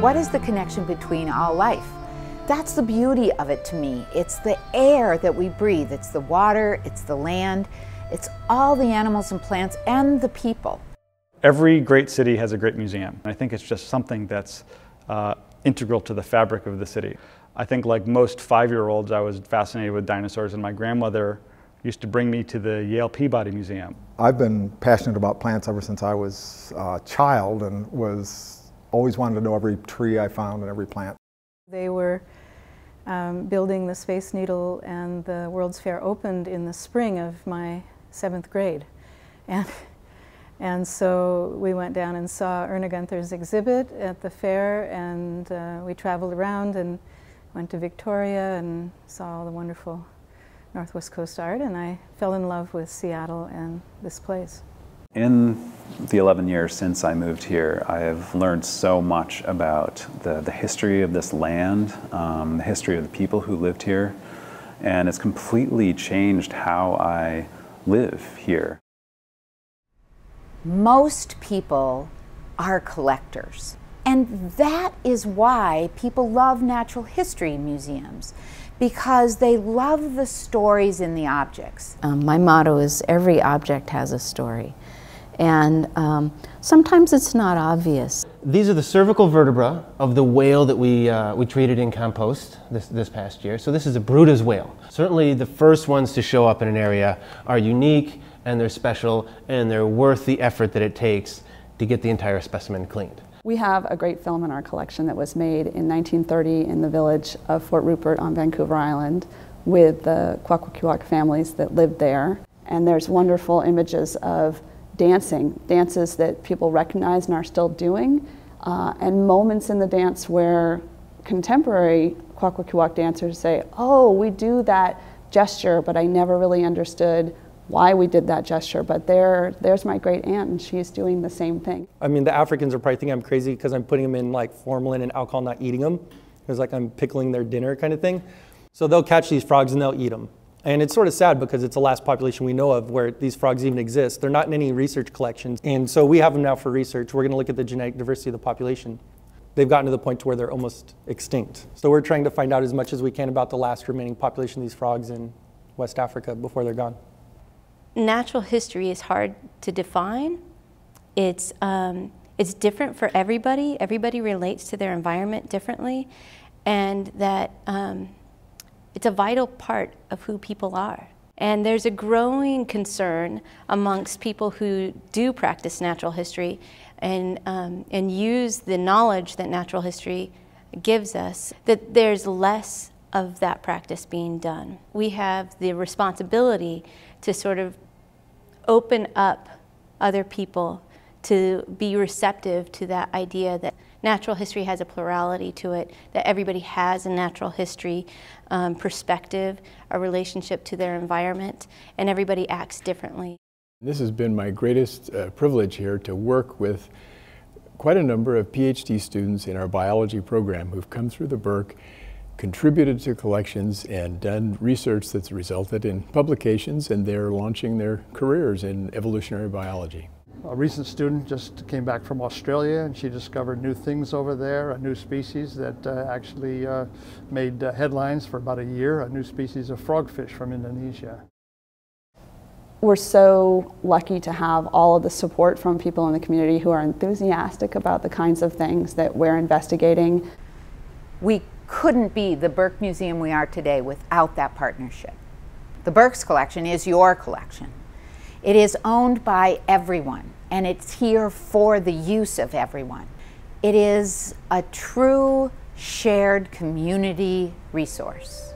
What is the connection between all life? That's the beauty of it to me. It's the air that we breathe. It's the water, it's the land, it's all the animals and plants and the people. Every great city has a great museum. I think it's just something that's integral to the fabric of the city. I think like most 5-year-olds, I was fascinated with dinosaurs, and my grandmother used to bring me to the Yale Peabody Museum. I've been passionate about plants ever since I was a child, and always wanted to know every tree I found and every plant. They were building the Space Needle, and the World's Fair opened in the spring of my 7th grade. And so we went down and saw Erna Gunther's exhibit at the fair, and we traveled around and went to Victoria and saw all the wonderful Northwest Coast art, and I fell in love with Seattle and this place. In the 11 years since I moved here, I have learned so much about the history of this land, the history of the people who lived here, and it's completely changed how I live here. Most people are collectors, and that is why people love natural history museums, because they love the stories in the objects. My motto is every object has a story, and sometimes it's not obvious. These are the cervical vertebra of the whale that we treated in compost this past year. So this is a Bruda's whale. Certainly the first ones to show up in an area are unique, and they're special, and they're worth the effort that it takes to get the entire specimen cleaned. We have a great film in our collection that was made in 1930 in the village of Fort Rupert on Vancouver Island with the Kwakwaka'wakw families that lived there. And there's wonderful images of dances that people recognize and are still doing, and moments in the dance where contemporary Kwakwaka'wakw dancers say, oh, we do that gesture, but I never really understood why we did that gesture, but there's my great aunt, and she's doing the same thing. I mean, the Africans are probably thinking I'm crazy because I'm putting them in like formalin and alcohol, not eating them. It's like I'm pickling their dinner kind of thing. So they'll catch these frogs and they'll eat them. And it's sort of sad because it's the last population we know of where these frogs even exist. They're not in any research collections. And so we have them now for research. We're going to look at the genetic diversity of the population. They've gotten to the point to where they're almost extinct. So we're trying to find out as much as we can about the last remaining population of these frogs in West Africa before they're gone. Natural history is hard to define. It's different for everybody. Everybody relates to their environment differently, and that it's a vital part of who people are. And there's a growing concern amongst people who do practice natural history and use the knowledge that natural history gives us, that there's less of that practice being done. We have the responsibility to sort of open up other people to be receptive to that idea that natural history has a plurality to it, that everybody has a natural history perspective, a relationship to their environment, and everybody acts differently. This has been my greatest privilege here to work with quite a number of PhD students in our biology program who've come through the Burke, contributed to collections, and done research that's resulted in publications, and they're launching their careers in evolutionary biology. A recent student just came back from Australia, and she discovered new things over there, a new species that actually made headlines for about a year, a new species of frogfish from Indonesia. We're so lucky to have all of the support from people in the community who are enthusiastic about the kinds of things that we're investigating. We couldn't be the Burke Museum we are today without that partnership. The Burke's collection is your collection. It is owned by everyone, and it's here for the use of everyone. It is a true shared community resource.